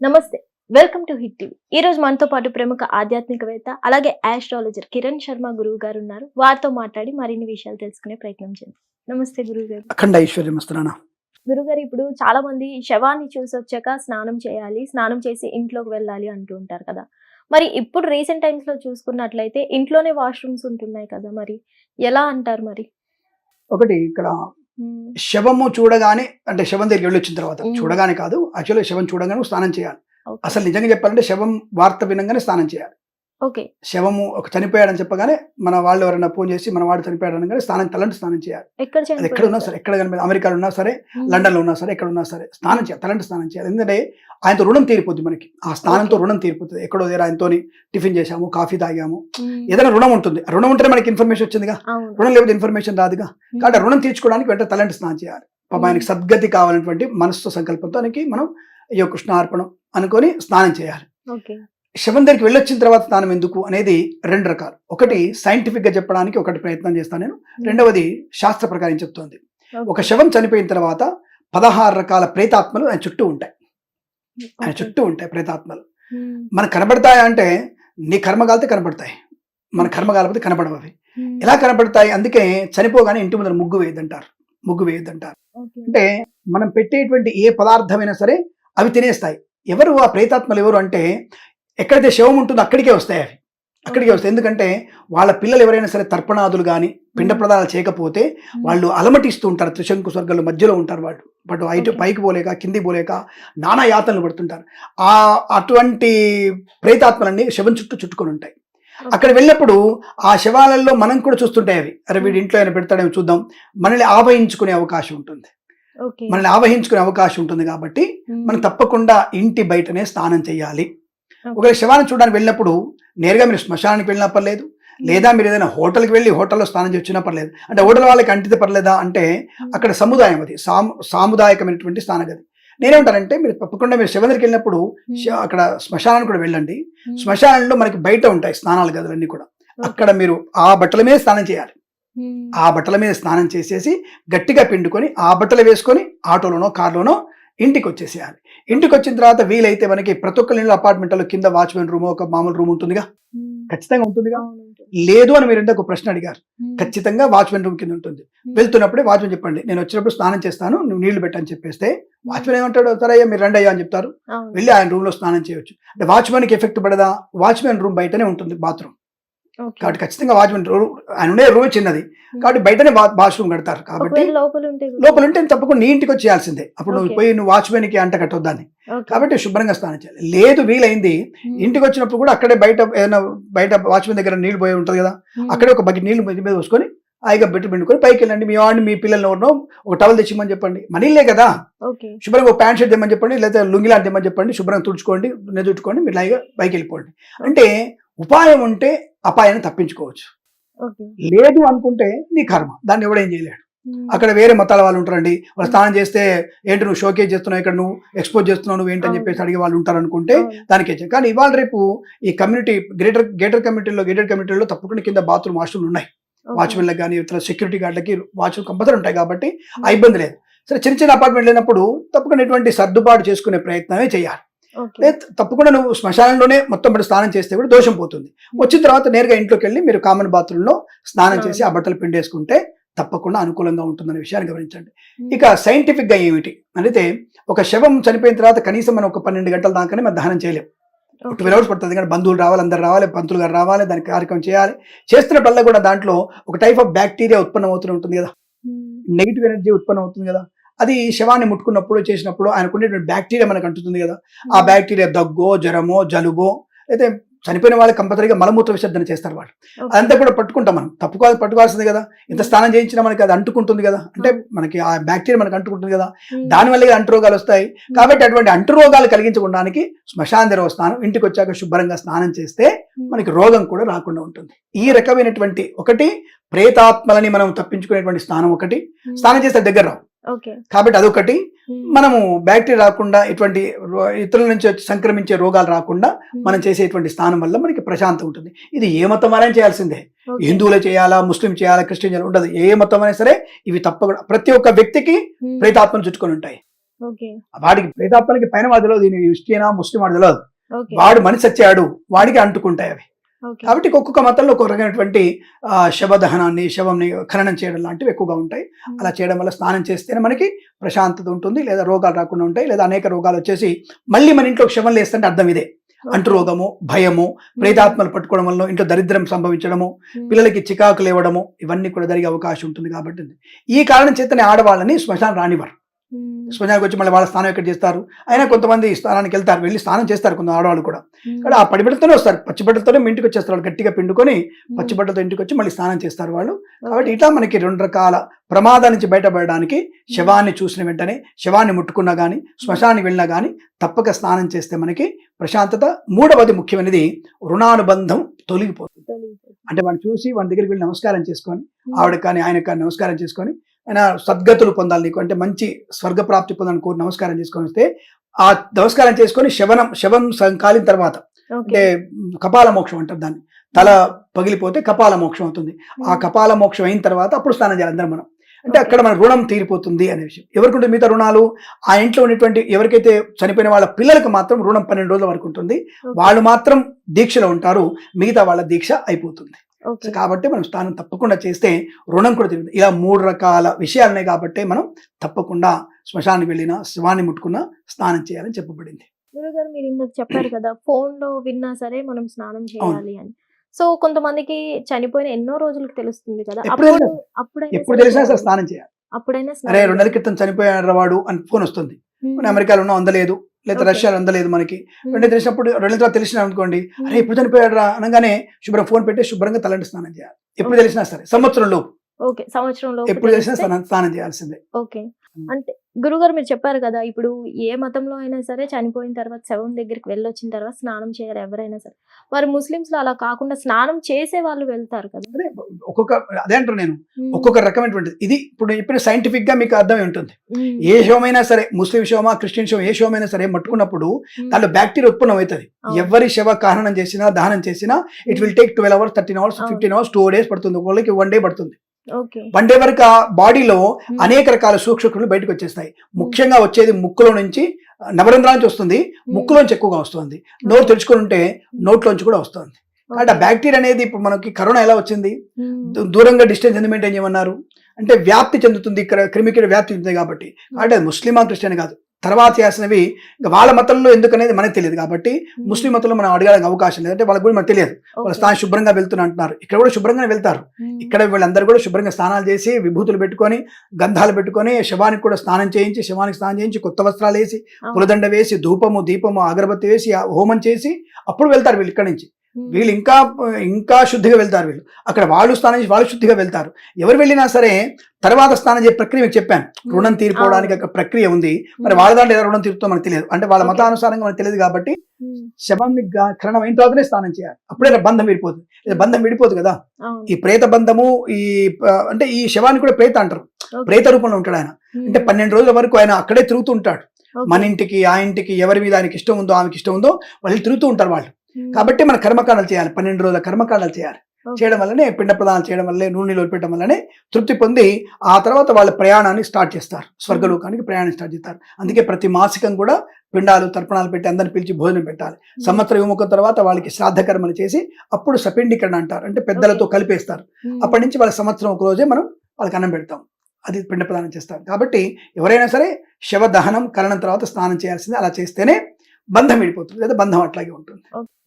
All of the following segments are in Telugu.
నమస్తే. Welcome to hit TV. ఈ రోజు మనతో పాటు ప్రముఖ ఆధ్యాత్మికవేత్త అలాగే ఆస్ట్రాలజర్ కిరణ్ శర్మ గురువు గారు ఉన్నారు. వారితో మాట్లాడి మరిన్ని విషయాలు తెలుసుకునే ప్రయత్నం చేద్దాం. నమస్తే గురువు గారు. అఖండ ఐశ్వర్యం వస్తున్నానా. గురుగారు, ఇప్పుడు చాలా మంది శవాన్ని చూసి వచ్చాక స్నానం చేయాలి, స్నానం చేసి ఇంట్లోకి వెళ్ళాలి అంటూ ఉంటారు కదా. మరి ఇప్పుడు రీసెంట్ టైమ్స్ లో చూసుకున్నట్లయితే ఇంట్లోనే వాష్రూమ్స్ ఉంటున్నాయి కదా, మరి ఎలా అంటారు మరి? ఒకటి ఇక్కడ శవము చూడగానే, అంటే శవం దగ్గరికి వెళ్ళి వచ్చిన తర్వాత చూడగానే కాదు, యాక్చువల్గా శవం చూడగానే స్నానం చేయాలి. అసలు నిజంగా చెప్పాలంటే శవం వార్త వినంగానే స్నానం చేయాలి. ఓకే. శవము ఒక చనిపోయాడని చెప్పగానే మన వాళ్ళు ఎవరైనా ఫోన్ చేసి మన వాడు చనిపోయాడు అనగానే తలంటి స్నానం చేయాలి. అది ఎక్కడ ఉన్నా సరే, ఎక్కడ కనిపి అమెరికాలో ఉన్నా సరే, లండన్లో ఉన్నా సరే, ఎక్కడ ఉన్నా సరే స్నానం చేయాలి, తలంటి స్నానం చేయాలి. ఎందుకంటే ఆయనతో రుణం తీరిపోద్ది, మనకి ఆ స్నానంతో రుణం తీరిపోతుంది. ఎక్కడో దగ్గర ఆయనతో టిఫిన్ చేసాము, కాఫీ తాగాము, ఏదైనా రుణం ఉంటుంది. రుణం ఉంటేనే మనకి ఇన్ఫర్మేషన్ వచ్చిందిగా, రుణం లేకపోతే ఇన్ఫర్మేషన్ రాదుగా. కాబట్టి రుణం తీర్చుకోవడానికి వెంటనే తలంటి స్నానం చేయాలి. పాప ఆయనకి సద్గతి కావాలన్నటువంటి మనస్సు సంకల్పంతో మనం అయ్యో కృష్ణార్పణం అనుకొని స్నానం చేయాలి. శవం దగ్గరికి వెళ్ళొచ్చిన తర్వాత స్నానం ఎందుకు అనేది రెండు రకాలు. ఒకటి సైంటిఫిక్ గా చెప్పడానికి ఒకటి ప్రయత్నం చేస్తాను నేను, రెండవది శాస్త్ర ప్రకారం చెప్తోంది. ఒక శవం చనిపోయిన తర్వాత 16 రకాల ప్రేతాత్మలు ఆయన చుట్టూ ఉంటాయి. ప్రేతాత్మలు మనకు కనబడతాయా అంటే, నీ కర్మ కాలితే కనబడతాయి, మన కర్మ కాలిపోతే కనబడవు. అవి ఎలా కనబడతాయి? అందుకే చనిపోగానే ఇంటి ముందర ముగ్గు వేయద్దంటారు. అంటే మనం పెట్టేటువంటి ఏ పదార్థమైనా సరే అవి తినేస్తాయి. ఎవరు ఆ ప్రేతాత్మలు ఎవరు అంటే, ఎక్కడైతే శవం ఉంటుందో అక్కడికే వస్తాయి. ఎందుకంటే వాళ్ళ పిల్లలు ఎవరైనా సరే తర్పణాదులు కానీ పిండ ప్రదానాలు చేయకపోతే వాళ్ళు అలమటిస్తూ ఉంటారు. త్రిశంకు స్వర్గాల మధ్యలో ఉంటారు వాళ్ళు. బట్ ఇటు పైకి పోలేక కింది పోలేక నానా యాతనలు పడుతుంటారు. అటువంటి ప్రేతాత్మలన్నీ శవం చుట్టూ చుట్టుకొని ఉంటాయి. అక్కడ వెళ్ళినప్పుడు ఆ శవాలలో మనం కూడా చూస్తుంటాయి అవి. అరే వీడి ఇంట్లో అయినా పెడతాడేమో చూద్దాం, మనల్ని ఆవహించుకునే అవకాశం ఉంటుంది. కాబట్టి మనం తప్పకుండా ఇంటి బయటనే స్నానం చేయాలి. ఒకవేళ శవాన్ని చూడడానికి వెళ్ళినప్పుడు నేరుగా మీరు శ్మశానానికి వెళ్ళినా పర్లేదు, లేదా మీరు ఏదైనా హోటల్కి వెళ్ళి హోటల్లో స్నానం చేసి వచ్చినా పర్లేదు. అంటే హోటల్ వాళ్ళకి అంటితే పర్లేదా అంటే, అక్కడ సముదాయం, అది సాముదాయకమైనటువంటి స్నానగది. నేనేమంటానంటే, మీరు తప్పకుండా మీరు శవం దగ్గరికి వెళ్ళినప్పుడు అక్కడ శ్మశానానికి కూడా వెళ్ళండి. శ్మశానంలో మనకి బయట ఉంటాయి స్నానాల గదులన్నీ కూడా. అక్కడ మీరు ఆ బట్టల మీద స్నానం చేయాలి. ఆ బట్టల మీద స్నానం చేసేసి గట్టిగా పిండుకొని ఆ బట్టలు వేసుకొని ఆటోలోనో కార్లోనో ఇంటికి వచ్చేసేయాలి. ఇంటికి వచ్చిన తర్వాత వీలైతే మనకి ప్రతి ఒక్క ఇళ్ళ అపార్ట్మెంట్లో కింద వాచ్మెన్ రూమ్, ఒక మామూలు రూమ్ ఉంటుందిగా, ఖచ్చితంగా ఉంటుందిగా. లేదు అని మీరు ఇందాక ప్రశ్న అడిగారు, ఖచ్చితంగా వాచ్మెన్ రూమ్ కింద ఉంటుంది. వెళ్తున్నప్పుడే వాచ్మెన్ చెప్పండి, నేను వచ్చినప్పుడు స్నానం చేస్తాను, నువ్వు నీళ్లు పెట్టని చెప్పేస్తే వాచ్మెన్ ఏమంటాడు, సరే అయ్యా మీరు రండి అయ్యా అని చెప్తారు. వెళ్ళి ఆయన రూమ్ లో స్నానం చేయొచ్చు. అంటే వాచ్మెన్కి ఎఫెక్ట్ పడదా? వాచ్మెన్ రూమ్ బయటనే ఉంటుంది బాత్రూమ్. కాబట్టి ఖచ్చితంగా వాచ్మెన్ ఆయన ఉండే రూమ్ చిన్నది కాబట్టి బయటనే వాష్రూమ్ కడతారు. కాబట్టి లోపల ఉంటే తప్పకుండా నీ ఇంటికి వచ్చేయాల్సిందే. అప్పుడు నువ్వు పోయి నువ్వు వాచ్మెన్ కి అంట కట్టొద్దాన్ని. కాబట్టి శుభ్రంగా స్నానం చేయాలి. లేదు వీలైంది ఇంటికి వచ్చినప్పుడు కూడా అక్కడే బయట వాచ్మెన్ దగ్గర నీళ్లు పోయి ఉంటుంది కదా, అక్కడే ఒక బకెట్ నీళ్లు మీద పోసుకొని హాయిగా బెట్టు పిండుకొని పైకి వెళ్ళండి. మీ వాడిని మీ పిల్లల్ని ఎవరినో ఒక టవల్ తెచ్చిమని చెప్పండి. మనీలే కదా, శుభ్రంగా ఒక ప్యాంట్ షర్ట్ తెమ్మని చెప్పండి, లేదా లుంగి లాంటి తెమ్మని చెప్పండి. శుభ్రంగా తుడుచుకోండి, నెదుట్టుకోండి, మీరు హాయిగా పైకి వెళ్ళిపోండి. అంటే ఉపాయం ఉంటే అపాయాన్ని తప్పించుకోవచ్చు. లేదు అనుకుంటే నీ కర్మ, దాన్ని ఎవడేం చేయలేడు. అక్కడ వేరే మతాల వాళ్ళు ఉంటారండి, వాళ్ళు స్నానం చేస్తే ఏంటి నువ్వు షోకేజ్ చేస్తున్నావు, ఇక్కడ నువ్వు ఎక్స్పోజ్ చేస్తున్నావు, నువ్వు ఏంటని చెప్పేసి అడిగే వాళ్ళు ఉంటారు అనుకుంటే దానికే. కానీ ఇవాళ రేపు ఈ కమ్యూనిటీ గేటెడ్ కమ్యూనిటీలో తప్పకుండా కింద బాత్రూమ్ వాష్రూమ్లు ఉన్నాయి. వాచ్మెన్లకు కానీ ఇతర సెక్యూరిటీ గార్డులకి వాష్రూమ్ కంపల్సరీ ఉంటాయి కాబట్టి ఆ ఇబ్బంది లేదు. సరే చిన్న అపార్ట్మెంట్ లేనప్పుడు తప్పకుండా ఇటువంటి సర్దుబాటు చేసుకునే ప్రయత్నమే చేయాలి. తప్పకుండా నువ్వు శ్మశానంలోనే మొత్తం స్నానం చేస్తే కూడా దోషం పోతుంది. వచ్చిన తర్వాత నేరుగా ఇంట్లోకి వెళ్ళి మీరు కామన్ బాత్రూంలో స్నానం చేసి ఆ బట్టలు పిండేసుకుంటే తప్పకుండా అనుకూలంగా ఉంటుందనే విషయాన్ని గమనించండి. ఇక సైంటిఫిక్ గా ఏమిటి అంటే, ఒక శవం చనిపోయిన తర్వాత కనీసం మనం ఒక 12 గంటల దాకానే మనం దహనం చేయలేం. 12 hours పడుతుంది. కానీ బంధువులు రావాలి, అందరు రావాలి, పంతులు గారు రావాలి, దానికి కార్యక్రమం చేయాలి. చేస్తున్నప్పుడల్లా కూడా దాంట్లో ఒక టైప్ ఆఫ్ బ్యాక్టీరియా ఉత్పన్నం అవుతూ ఉంటుంది కదా, నెగిటివ్ ఎనర్జీ ఉత్పన్నం అవుతుంది కదా. అది శవాన్ని ముట్టుకున్నప్పుడు చేసినప్పుడు ఆయనకు ఉండేటువంటి బ్యాక్టీరియా మనకు అంటుతుంది కదా. ఆ బ్యాక్టీరియా దగ్గో, జ్వరమో, జలుబో, అయితే చనిపోయిన వాళ్ళు కంపల్సరీగా మలమూత్ర విసర్జన చేస్తారు వాళ్ళు. అదంతా కూడా పట్టుకుంటాం మనం, పట్టుకోవాల్సింది కదా. ఎంత స్నానం చేయించినా మనకి అది అంటుకుంటుంది కదా, అంటే మనకి ఆ బ్యాక్టీరియా మనకు అంటుకుంటుంది కదా, దానివల్ల అంటురోగాలు వస్తాయి. కాబట్టి అటువంటి అంటురోగాలు కలిగించడానికి శ్మశాన దేవ స్నానం, ఇంటికి వచ్చాక శుభ్రంగా స్నానం చేస్తే మనకి రోగం కూడా రాకుండా ఉంటుంది. ఈ రకమైనటువంటి ఒకటి ప్రేతాత్మలని మనం తప్పించుకునేటువంటి స్నానం ఒకటి, స్నానం చేస్తే దగ్గర రావు కాబట్టి అదొకటి. మనము బ్యాక్టీరియా రాకుండా, ఇటువంటి ఇతరుల నుంచి సంక్రమించే రోగాలు రాకుండా మనం చేసేటువంటి స్నానం వల్ల మనకి ప్రశాంతం ఉంటుంది. ఇది ఏ మతం అయినా చేయాల్సిందే, హిందువులే చేయాలా, ముస్లిం చేయాలా, క్రిస్టియన్ చేయాలి ఉండదు. ఏ మతం అయినా సరే ఇవి తప్పకుండా ప్రతి ఒక్క వ్యక్తికి ప్రేతాత్మను చుట్టుకొని ఉంటాయి. ఓకే. వాడికి ప్రేతాత్మలకి పైన వాడు తెలియదు, దీని క్రిస్టియనా ముస్లిం వాడు తెలియదు. ఓకే. వాడు మనిషి వచ్చాడు, వాడికి అంటుకుంటాయి అవి. ఓకే. కాబట్టి ఒక్కొక్క మతంలో ఒక్కొక్క రకమైనటువంటి శవదహనాన్ని, శవంని ఖననం చేయడం లాంటివి ఎక్కువగా ఉంటాయి. అలా చేయడం వల్ల స్నానం చేస్తేనే మనకి ప్రశాంతత ఉంటుంది, లేదా రోగాలు రాకుండా ఉంటాయి, లేదా అనేక రోగాలు వచ్చేసి మళ్ళీ మన ఇంట్లో శవం లేస్తుంటే అర్థం ఇదే. అంటు రోగము, భయము, ప్రేతాత్మలు పట్టుకోవడం వల్ల ఇంట్లో దరిద్రం సంభవించడము, పిల్లలకి చికాకులు ఇవ్వడము, ఇవన్నీ కూడా జరిగే అవకాశం ఉంటుంది. కాబట్టి ఈ కారణం చేతనే ఆడవాళ్ళని శ్మశానం రానివ్వరు. శ్మశానానికి వచ్చి మళ్ళీ వాళ్ళ స్నానం ఎక్కడ చేస్తారు, అయినా కొంతమంది స్నానానికి వెళ్తారు, వెళ్ళి స్నానం చేస్తారు కొంత ఆడవాళ్ళు కూడా. ఇక్కడ ఆ పడిబిడ్డతోనే వస్తారు, పచ్చిబిడ్డలతోనే ఇంటికి వచ్చేస్తారు వాళ్ళు, గట్టిగా పిండుకొని పచ్చిబిడ్డలతో ఇంటికి వచ్చి మళ్ళీ స్నానం చేస్తారు వాళ్ళు. కాబట్టి ఇట్లా మనకి 2 రకాల ప్రమాదాల నుంచి బయటపడడానికి శవాన్ని చూసిన వెంటనే, శవాన్ని ముట్టుకున్నా కానీ, శ్మశానానికి వెళ్ళినా కానీ తప్పక స్నానం చేస్తే మనకి ప్రశాంతత. 3వది ముఖ్యమైనది, రుణానుబంధం తొలగిపోతుంది. అంటే వాడిని చూసి వాడి దగ్గరికి వెళ్ళి నమస్కారం చేసుకొని, ఆవిడకి కానీ ఆయనకు కానీ నమస్కారం చేసుకొని, ఆయన సద్గతులు పొందాలి నీకు, అంటే మంచి స్వర్గప్రాప్తి పొందాలని కోరి నమస్కారం చేసుకొని వస్తే, ఆ నమస్కారం చేసుకొని శవం కాలిన తర్వాత, అంటే కపాల మోక్షం అంటారు దాన్ని, తల పగిలిపోతే కపాల మోక్షం అవుతుంది. ఆ కపాల మోక్షం అయిన తర్వాత అప్పుడు స్నానం చేయాలి అందరం మనం. అంటే అక్కడ మన రుణం తీరిపోతుంది అనే విషయం. ఎవరికి ఉంటుంది మిగతా రుణాలు? ఆ ఇంట్లో ఉన్నటువంటి ఎవరికైతే చనిపోయిన వాళ్ళ పిల్లలకు మాత్రం రుణం 12 రోజుల వరకు ఉంటుంది. వాళ్ళు మాత్రం దీక్షలో ఉంటారు, మిగతా వాళ్ళ దీక్ష అయిపోతుంది. కాబట్టి మనం స్నానం తప్పకుండా చేస్తే రుణం కూడా తిరుగుతుంది. ఇలా 3 రకాల విషయాలున్నాయి కాబట్టి మనం తప్పకుండా శ్మశానానికి వెళ్ళినా, శవాన్ని ముట్టుకున్నా స్నానం చేయాలని చెప్పబడింది. గురుగారు, మీరు ఇందాక చెప్పారు కదా, ఫోన్ లో విన్నా సరే మనం స్నానం చేయాలి అని. సో కొంతమందికి చనిపోయిన ఎన్నో రోజులకు తెలుస్తుంది కదా, ఎప్పుడు తెలిసినా సరే స్నానం చేయాలి. అప్పుడైనా అరే 2 నెలల క్రితం చనిపోయాడు వాడు అని ఫోన్ వస్తుంది, అమెరికాలో ఉన్నా అందలేదు, లేదా రష్యాలో అందలేదు, మనకి వెంటనే తెలిసినప్పుడు 2 నెలల తర్వాత తెలిసిన అనుకోండి, అరే ఎప్పుడు చనిపోయాడు రా అనగానే శుభ్రం ఫోన్ పెట్టి శుభ్రంగా తలంటి స్నానం చేయాలి. ఎప్పుడు తెలిసినా సరే, సంవత్సరంలో ఎప్పుడు తెలిసినా స్నానం చేయాల్సిందే. ఓకే. అంటే గురుగారు మీరు చెప్పారు కదా, ఇప్పుడు ఏ మతంలో అయినా సరే చనిపోయిన తర్వాత శవం దగ్గరికి వెళ్ళొచ్చిన తర్వాత స్నానం చేయాలి ఎవరైనా సరే. వారు ముస్లిమ్స్ లో అలా కాకుండా స్నానం చేసే వాళ్ళు వెళ్తారు కదా. అదే అంటారు నేను, ఒక్కొక్క రకమైనటువంటి ఇది ఇప్పుడు చెప్పిన సైంటిఫిక్ గా మీకు అర్థమై ఉంటుంది. ఏ శవమైనా సరే, ముస్లిం శవమా, క్రిస్టియన్ శవం, ఏ శవమైనా సరే ముట్టుకున్నప్పుడు దాంట్లో బ్యాక్టీరియా ఉత్పన్నం అవుతుంది. ఎవరి శవ కారణం చేసినా, దహనం చేసినా it will take 12 hours, 13 hours, 15 hours, 2 days పడుతుంది. ఒకళ్ళకి 1 day పడుతుంది. 1 day వరకు ఆ బాడీలో అనేక రకాల సూక్ష్మక్రిములు బయటకు వచ్చేస్తాయి. ముఖ్యంగా వచ్చేది ముక్కులో నుంచి, నవరంధ్రాల నుంచి వస్తుంది, ముక్కులోంచి ఎక్కువగా వస్తుంది. నోరు తెరుచుకొని ఉంటే నోట్లోంచి కూడా వస్తుంది. కాబట్టి ఆ బ్యాక్టీరియా అనేది, ఇప్పుడు మనకి కరోనా ఎలా వచ్చింది, దూరంగా డిస్టెన్స్ ఎందుకు మెయింటైన్ చేయమన్నారు అంటే వ్యాప్తి చెందుతుంది, ఇక్కడ క్రిమికీడ వ్యాప్తి చెందుతుంది కాబట్టి. అంటే అది ముస్లిమా క్రిస్టియన్ కాదు, తర్వాత చేసినవి వాళ్ళ మతంలో ఎందుకనేది మనకు తెలియదు. కాబట్టి ముస్లిం మతంలో మనం అడగడానికి అవకాశం లేదు, అంటే వాళ్ళకి కూడా మనకు తెలియదు. వాళ్ళ స్థానం శుభ్రంగా వెళ్తున్నా అంటున్నారు, ఇక్కడ కూడా శుభ్రంగానే వెళ్తారు. ఇక్కడ వీళ్ళందరూ కూడా శుభ్రంగా స్నానాలు చేసి, విభూతులు పెట్టుకొని, గంధాలు పెట్టుకొని, శవానికి కూడా స్నానం చేయించి, కొత్త వస్త్రాలు వేసి, పులదండ వేసి, ధూపము, దీపము, అగరబత్తి వేసి, హోమం చేసి అప్పుడు వెళ్తారు వీళ్ళు ఇక్కడి నుంచి. వీళ్ళు ఇంకా శుద్ధిగా వెళ్తారు. వీళ్ళు అక్కడ వాళ్ళు స్నానం చేసి వాళ్ళు శుద్ధిగా వెళ్తారు. ఎవరు వెళ్ళినా సరే తర్వాత స్నానం చేసే ప్రక్రియ మీకు చెప్పాను, రుణం తీరిపోవడానికి ఒక ప్రక్రియ ఉంది. మరి వాళ్ళ దాంట్లో ఏదో రుణం తీరుతో మనకు తెలియదు, అంటే వాళ్ళ మతానుసారంగా మనకు తెలియదు. కాబట్టి శవాన్ని ఖననం అయిన తర్వాతనే స్నానం చేయాలి, అప్పుడే బంధం విడిపోతుంది. బంధం విడిపోదు కదా. ఈ ప్రేత బంధము, అంటే ఈ శవాన్ని కూడా ప్రేత అంటారు, ప్రేత రూపంలో ఉంటాడు ఆయన. అంటే 12 రోజుల వరకు ఆయన అక్కడే తిరుగుతూ ఉంటాడు. మన ఇంటికి, ఆ ఇంటికి, ఎవరి మీద ఆయనకి ఇష్టం ఉందో, ఆమెకి ఇష్టం ఉందో వాళ్ళు తిరుగుతూ ఉంటారు వాళ్ళు. కాబట్టి మన కర్మకాండాలు చేయాలి, 12 రోజుల కర్మకాండాలు చేయాలి. చేయడం వల్లనే, పిండ ప్రదానం చేయడం వల్లనే, నూనె పెట్టడం వల్లనే తృప్తి పొంది ఆ తర్వాత వాళ్ళ ప్రయాణాన్ని స్టార్ట్ చేస్తారు, స్వర్గలోకానికి ప్రయాణం స్టార్ట్ చేస్తారు. అందుకే ప్రతి మాసికం కూడా పిండాలు, తర్పణాలు పెట్టి అందరిని పిలిచి భోజనం పెట్టాలి. సంవత్సరం విముఖం తర్వాత వాళ్ళకి శ్రాద్ధ కర్మలు చేసి అప్పుడు సపిండీకరణ అంటారు, అంటే పెద్దలతో కలిపేస్తారు. అప్పటి నుంచి వాళ్ళ సంవత్సరం ఒక రోజే మనం వాళ్ళకి అన్నం పెడతాం, అది పిండ ప్రదానం చేస్తాం. కాబట్టి ఎవరైనా సరే శవ దహనం కరణం తర్వాత స్నానం చేయాల్సిందే. అలా చేస్తేనే బంధం విడిపోతుంది, లేదా బంధం అట్లాగే ఉంటుంది.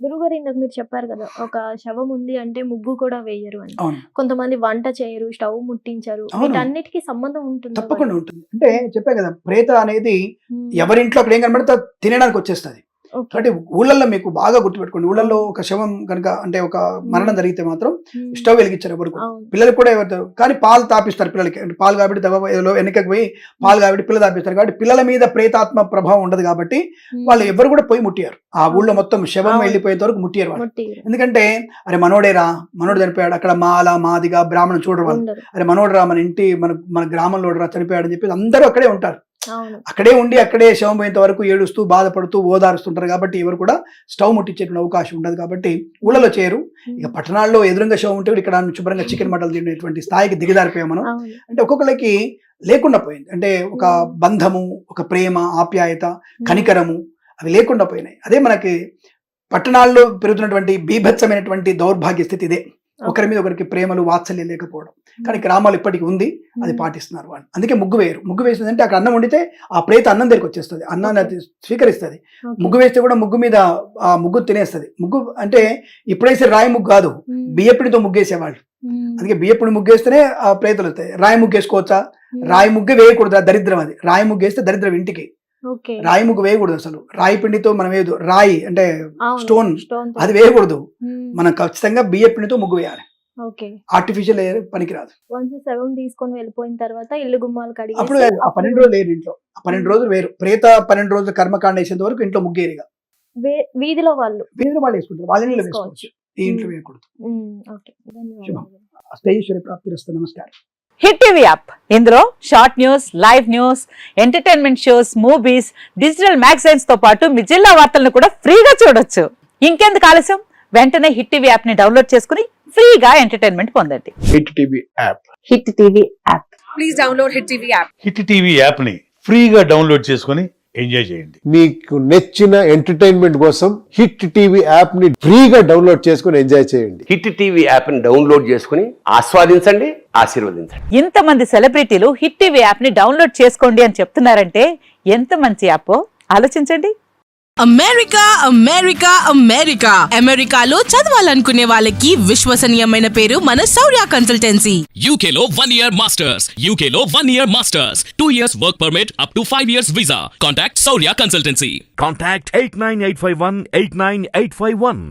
గురుగారు, ఇందాక మీరు చెప్పారు కదా, ఒక శవం ఉంది అంటే ముగ్గు కూడా వేయరు అని. కొంతమంది వంట చేయరు, స్టవ్ ముట్టించరు, వీటన్నిటికీ సంబంధం ఉంటుంది? తప్పకుండా ఉంటుంది. అంటే చెప్పా కదా, ప్రేత అనేది ఎవరింట్లో అక్కడ ఏం కనబడితే తినడానికి వచ్చేస్తుంది. కాబట్టి ఊళ్ళల్లో మీకు బాగా గుర్తుపెట్టుకోండి, ఊళ్ళల్లో ఒక శవం కనుక, అంటే ఒక మరణం జరిగితే మాత్రం స్టవ్ వెలిగించారు ఎవరు, పిల్లలు కూడా ఎవరు, కానీ పాలు తాపిస్తారు పిల్లలకి. అంటే పాలు కాబట్టి వెనకకి పోయి పాలు కాబట్టి పిల్లలు తాపిస్తారు. కాబట్టి పిల్లల మీద ప్రేతాత్మ ప్రభావం ఉండదు కాబట్టి వాళ్ళు ఎవరు కూడా పోయి ముట్టియారు. ఆ ఊళ్ళో మొత్తం శవం వెళ్ళిపోయేంత వరకు ముట్టియారు వాళ్ళు. ఎందుకంటే అరే మనోడేరా, మనోడు చనిపోయాడు, అక్కడ మాల, మాదిగా, బ్రాహ్మణం చూడరు వాళ్ళు. అరే మనోడు రా, మన ఇంటి, మన గ్రామంలో రా చనిపోయాడు అని చెప్పి అందరూ అక్కడే ఉంటారు. అవును. అక్కడే ఉండి అక్కడే శవం పోయేంత వరకు ఏడుస్తూ బాధపడుతూ ఓదారుస్తుంటారు కాబట్టి ఎవరు కూడా స్టవ్ ముట్టించేటువంటి అవకాశం ఉండదు కాబట్టి ఊళ్ళలో చేయరు. ఇక పట్టణాల్లో ఎదురుగా శవం ఉంటే కూడా ఇక్కడ శుభ్రంగా చికెన్ మటన్ తినేటువంటి స్థాయికి దిగజారిపోయాం మనం. అవును. అంటే ఒక్కొక్కరికి లేకుండా పోయింది. అంటే ఒక బంధము, ఒక ప్రేమ, ఆప్యాయత, కనికరము అవి లేకుండా పోయినాయి. అదే మనకి పట్టణాల్లో పెరుగుతున్నటువంటి బీభత్సమైనటువంటి దౌర్భాగ్య స్థితి ఇదే. ఒకరి మీద ఒకరికి ప్రేమలు, వాత్సల్యం లేకపోవడం. కానీ గ్రామాలు ఇప్పటికి ఉంది, అది పాటిస్తున్నారు వాళ్ళు. అందుకే ముగ్గు వేయరు. ముగ్గు వేసిందంటే అక్కడ అన్నం వండితే ఆ ప్రేత అన్నం దగ్గరికి వచ్చేస్తుంది, అన్నాన్ని అది స్వీకరిస్తుంది. ముగ్గు వేస్తే కూడా ముగ్గు మీద ఆ ముగ్గు తినేస్తుంది. ముగ్గు అంటే ఇప్పుడైతే రాయి ముగ్గు కాదు, బియ్యపిడితో ముగ్గేసేవాళ్ళు. అందుకే బియ్యపిడి ముగ్గేస్తేనే ఆ ప్రేతలు వస్తాయి. రాయి ముగ్గు వేసుకోవచ్చా? రాయి ముగ్గే వేయకూడదు, దరిద్రం అది. రాయి ముగ్గు వేస్తే దరిద్రం ఇంటికి. రాయి ముగ్గు వేయకూడదు అసలు. రాయి పిండితో మనం వేయదు, రాయి అంటే స్టోన్ అది వేయకూడదు. మనం ఖచ్చితంగా బియ్య పిండితో ముగ్గు వేయాలి. ఆర్టిఫిషియల్ పనికిరాదు. శవం తీసుకొని వెళ్ళిపోయిన తర్వాత ఇల్లు గుమ్మాలు కడిగి అప్పుడు ఆ 12 రోజులు లేరు ఇంట్లో. ఆ 12 రోజులు వేరు. ప్రేత 12 రోజులు కర్మకాండ వేసేంత వరకు ఇంట్లో ముగ్గేరిగా. వీధిలో వాళ్ళు వేసుకుంటారు, వాళ్ళ ఇంట్లో వేసుకోవచ్చు, ఈ ఇంట్లో వేయకూడదు. స్థైశ్వర్య ప్రాప్తిరస్తు. నమస్కారం. హిట్ టీవీ యాప్, ఇందులో short news, live news, entertainment shows, movies, digital magazines తో పాటు మీ జిల్లా వార్తలను కూడా ఫ్రీగా చూడొచ్చు. ఇంకెందుకు ఆలస్యం, వెంటనే హిట్ టీవీ యాప్ ని డౌన్లోడ్ చేసుకుని ఫ్రీగా ఎంటర్టైన్మెంట్ పొందండి. Hit TV app. Hit TV app. Please download hit TV app. Hit TV app ని ఫ్రీగా డౌన్లోడ్ చేసుకొని ఎంజాయ్ చేయండి. మీకు నచ్చిన ఎంటర్టైన్మెంట్ కోసం హిట్ టీవీ యాప్ ని ఫ్రీగా డౌన్లోడ్ చేసుకొని ఎంజాయ్ చేయండి. హిట్ టీవీ యాప్ ని డౌన్లోడ్ చేసుకుని ఆస్వాదించండి, ఆశీర్వదించండి. ఇంతమంది సెలబ్రిటీలు హిట్ టీవీ యాప్ ని డౌన్లోడ్ చేసుకోండి అని చెప్తున్నారంటే ఎంత మంచి యాప్ ఆలోచించండి. అమెరికా అమెరికా అమెరికా అమెరికాలో చదవాలనుకునే వాళ్ళకి విశ్వసనీయమైన పేరు మన శౌర్య కన్సల్టెన్సీ. UK లో 1 year masters. UK లో 1 year masters. 2 years work permit up to 5 years visa. Contact Saurya Consultancy. Contact 89851 89851.